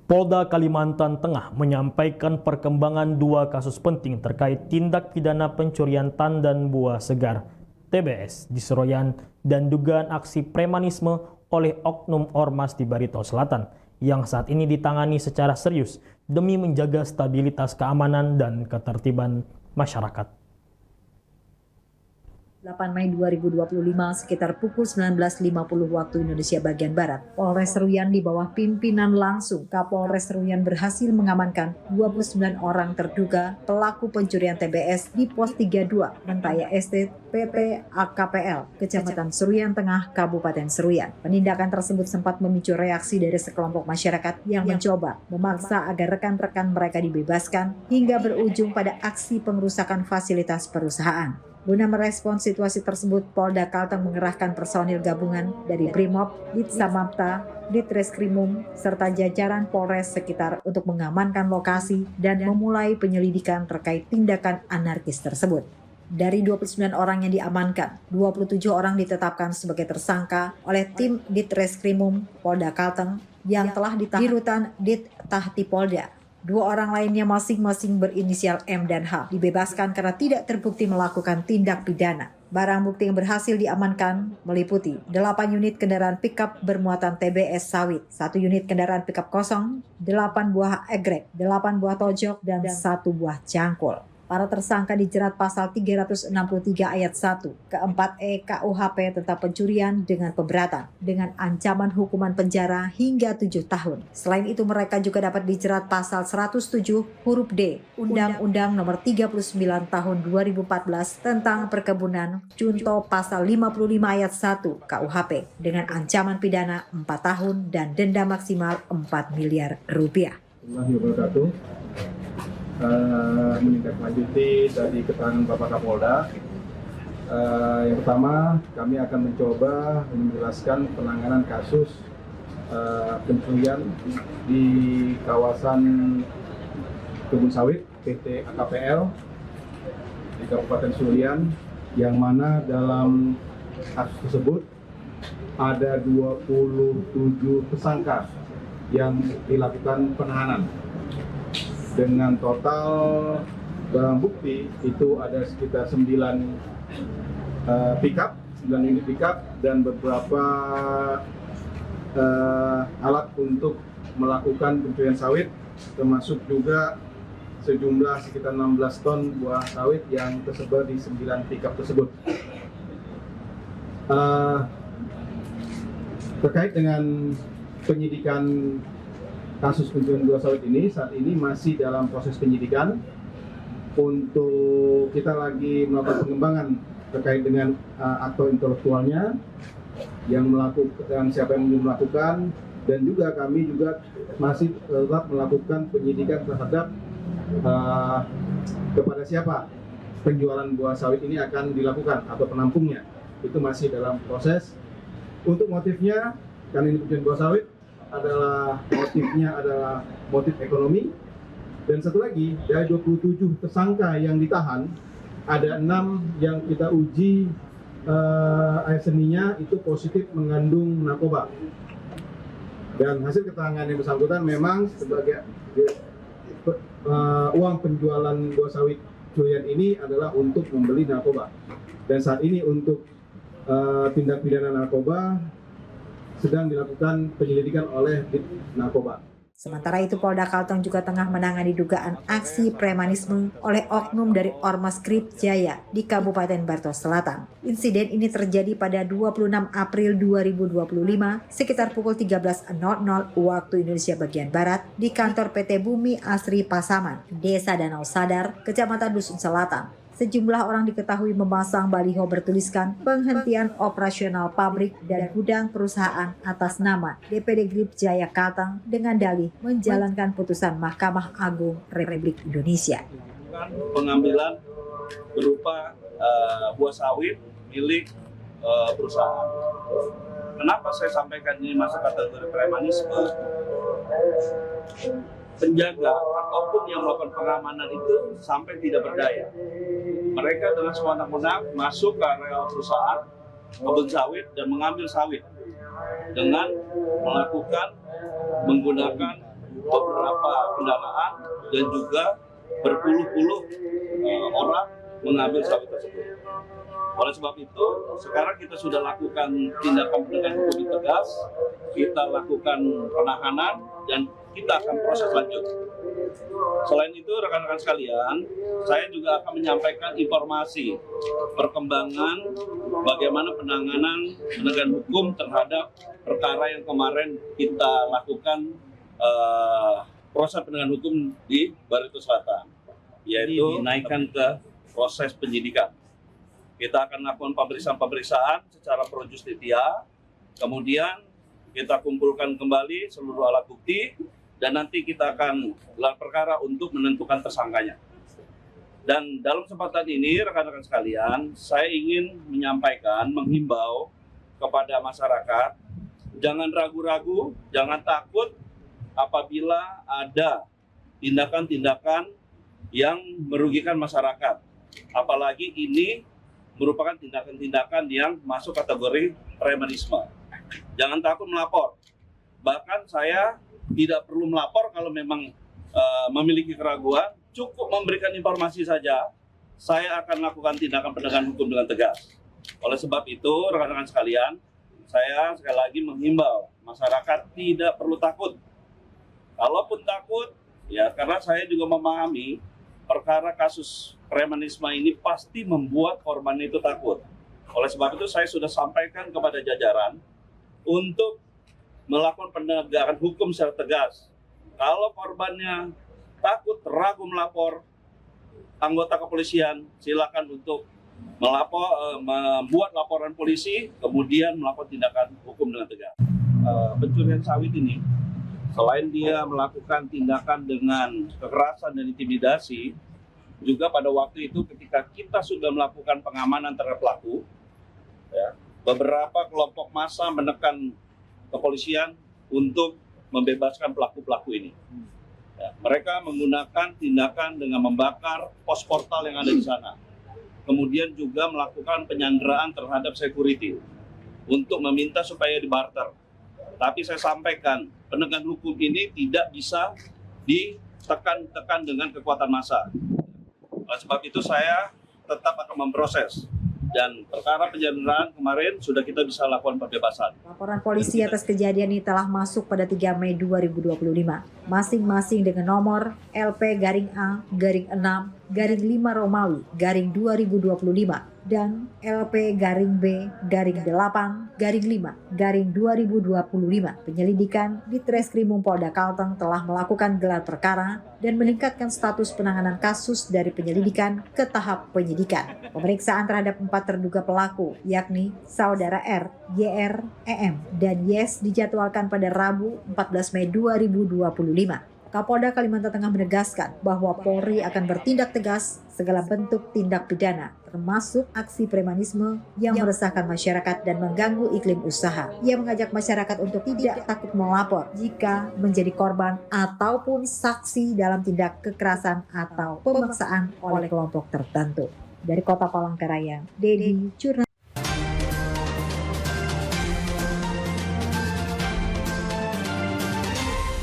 Polda Kalimantan Tengah menyampaikan perkembangan dua kasus penting terkait tindak pidana pencurian tandan buah segar (TBS) di Seroyan dan dugaan aksi premanisme oleh oknum ormas di Barito Selatan yang saat ini ditangani secara serius demi menjaga stabilitas keamanan dan ketertiban masyarakat. 8 Mei 2025 sekitar pukul 19.50 waktu Indonesia bagian Barat, Polres Seruyan di bawah pimpinan langsung Kapolres Seruyan berhasil mengamankan 29 orang terduga pelaku pencurian TBS di Pos 32 Mentaya Estate PP AKPL, Kecamatan Seruyan Tengah, Kabupaten Seruyan. Penindakan tersebut sempat memicu reaksi dari sekelompok masyarakat yang mencoba memaksa agar rekan-rekan mereka dibebaskan hingga berujung pada aksi pengerusakan fasilitas perusahaan. Guna merespons situasi tersebut, Polda Kalteng mengerahkan personil gabungan dari Brimob, Ditsamapta, Ditreskrimum, serta jajaran Polres sekitar untuk mengamankan lokasi dan memulai penyelidikan terkait tindakan anarkis tersebut. Dari 29 orang yang diamankan, 27 orang ditetapkan sebagai tersangka oleh tim Ditreskrimum Polda Kalteng yang telah ditahan di rutan Dit Tahti Polda. 2 orang lainnya masing-masing berinisial M dan H dibebaskan karena tidak terbukti melakukan tindak pidana. Barang bukti yang berhasil diamankan meliputi 8 unit kendaraan pickup bermuatan TBS sawit, 1 unit kendaraan pickup kosong, 8 buah egrek, 8 buah tojok, dan 1 buah cangkul. Para tersangka dijerat pasal 363 ayat 1 ke 4E KUHP tentang pencurian dengan pemberatan dengan ancaman hukuman penjara hingga 7 tahun. Selain itu mereka juga dapat dijerat pasal 107 huruf D Undang-Undang Nomor 39 Tahun 2014 tentang perkebunan junto pasal 55 ayat 1 KUHP dengan ancaman pidana 4 tahun dan denda maksimal 4 miliar rupiah. Menindaklanjuti dari keterangan Bapak Kapolda. Yang pertama, kami akan mencoba menjelaskan penanganan kasus pencurian di kawasan kebun sawit PT AKPL di Kabupaten Seruyan, yang mana dalam kasus tersebut ada 27 tersangka yang dilakukan penahanan. Dengan total barang bukti itu ada sekitar 9 unit pickup dan beberapa alat untuk melakukan pencurian sawit, termasuk juga sejumlah sekitar 16 ton buah sawit yang tersebar di 9 pickup tersebut. Terkait dengan penyidikan kasus pencurian buah sawit ini, saat ini masih dalam proses penyidikan. Untuk kita lagi melakukan pengembangan terkait dengan aktor intelektualnya yang melakukan, siapa yang melakukan, dan juga kami juga masih tetap melakukan penyidikan terhadap kepada siapa penjualan buah sawit ini akan dilakukan atau penampungnya. Itu masih dalam proses. Untuk motifnya, karena ini pencurian buah sawit, motifnya adalah motif ekonomi. Dan satu lagi, dari 27 tersangka yang ditahan, ada 6 yang kita uji air seninya itu positif mengandung narkoba. Dan hasil keterangan yang bersangkutan memang sebagai uang penjualan buah sawit curian ini adalah untuk membeli narkoba. Dan saat ini untuk tindak pidana narkoba sedang dilakukan penyelidikan oleh Dit Narkoba. Sementara itu, Polda Kalteng juga tengah menangani dugaan aksi premanisme oleh oknum dari Ormas Krip Jaya di Kabupaten Barito Selatan. Insiden ini terjadi pada 26 April 2025 sekitar pukul 13.00 waktu Indonesia bagian Barat di kantor PT Bumi Asri Pasaman, Desa Danau Sadar, Kecamatan Dusun Selatan. Sejumlah orang diketahui memasang baliho bertuliskan penghentian operasional pabrik dan gudang perusahaan atas nama DPD Grip Jaya Kalteng dengan dalih menjalankan putusan Mahkamah Agung Republik Indonesia. Pengambilan berupa buah sawit milik perusahaan. Kenapa saya sampaikan ini masuk kategori premanisme? Penjaga ataupun yang melakukan pengamanan itu sampai tidak berdaya. Mereka dengan sewenang-wenang masuk ke area perusahaan kebun sawit dan mengambil sawit dengan menggunakan beberapa kendaraan dan juga berpuluh-puluh orang mengambil sawit tersebut. Oleh sebab itu, sekarang kita sudah lakukan tindakan penegakan hukum yang tegas, kita lakukan penahanan, dan kita akan proses lanjut. Selain itu, rekan-rekan sekalian, saya juga akan menyampaikan informasi perkembangan bagaimana penanganan penegakan hukum terhadap perkara yang kemarin kita lakukan proses penegakan hukum di Barito Selatan, yaitu dinaikkan ke proses penyidikan. Kita akan lakukan pemeriksaan secara pro justitia, kemudian kita kumpulkan kembali seluruh alat bukti, dan nanti kita akan gelar perkara untuk menentukan tersangkanya. Dan dalam kesempatan ini, rekan-rekan sekalian, saya ingin menyampaikan, menghimbau kepada masyarakat, jangan ragu-ragu, jangan takut apabila ada tindakan-tindakan yang merugikan masyarakat. Apalagi ini merupakan tindakan-tindakan yang masuk kategori premanisme. Jangan takut melapor. Bahkan saya tidak perlu melapor kalau memang memiliki keraguan, cukup memberikan informasi saja, saya akan lakukan tindakan penegakan hukum dengan tegas. Oleh sebab itu, rekan-rekan sekalian, saya sekali lagi menghimbau masyarakat tidak perlu takut. Kalaupun takut, ya karena saya juga memahami perkara kasus premanisme ini pasti membuat korban itu takut. Oleh sebab itu saya sudah sampaikan kepada jajaran untuk melakukan penegakan hukum secara tegas. Kalau korbannya takut, ragu melapor, anggota kepolisian silakan untuk membuat laporan polisi, kemudian melakukan tindakan hukum dengan tegas. Pencurian sawit ini, selain dia melakukan tindakan dengan kekerasan dan intimidasi, juga pada waktu itu ketika kita sudah melakukan pengamanan terhadap pelaku, ya, beberapa kelompok massa menekan kepolisian untuk membebaskan pelaku-pelaku ini. Ya, mereka menggunakan tindakan dengan membakar pos portal yang ada di sana. Kemudian juga melakukan penyanderaan terhadap security untuk meminta supaya dibarter. Tapi saya sampaikan, penegakan hukum ini tidak bisa ditekan dengan kekuatan massa. Oleh sebab itu saya tetap akan memproses, dan perkara penyanderaan kemarin sudah kita bisa lakukan pembebasan. Laporan polisi atas kejadian ini telah masuk pada 3 Mei 2025, masing-masing dengan nomor LP-A-6-5 Romawi _2025 dan LP-8-5-2025. Penyelidikan di Treskrimum Polda Kalteng telah melakukan gelar perkara dan meningkatkan status penanganan kasus dari penyelidikan ke tahap penyidikan. Pemeriksaan terhadap 4 terduga pelaku, yakni Saudara R, YR, EM, dan YS dijadwalkan pada Rabu 14 Mei 2025. Kapolda Kalimantan Tengah menegaskan bahwa Polri akan bertindak tegas segala bentuk tindak pidana, termasuk aksi premanisme yang meresahkan masyarakat dan mengganggu iklim usaha. Ia mengajak masyarakat untuk tidak takut melapor jika menjadi korban ataupun saksi dalam tindak kekerasan atau pemaksaan oleh kelompok tertentu. Dari Kota Palangkaraya, Dedi, Jurnal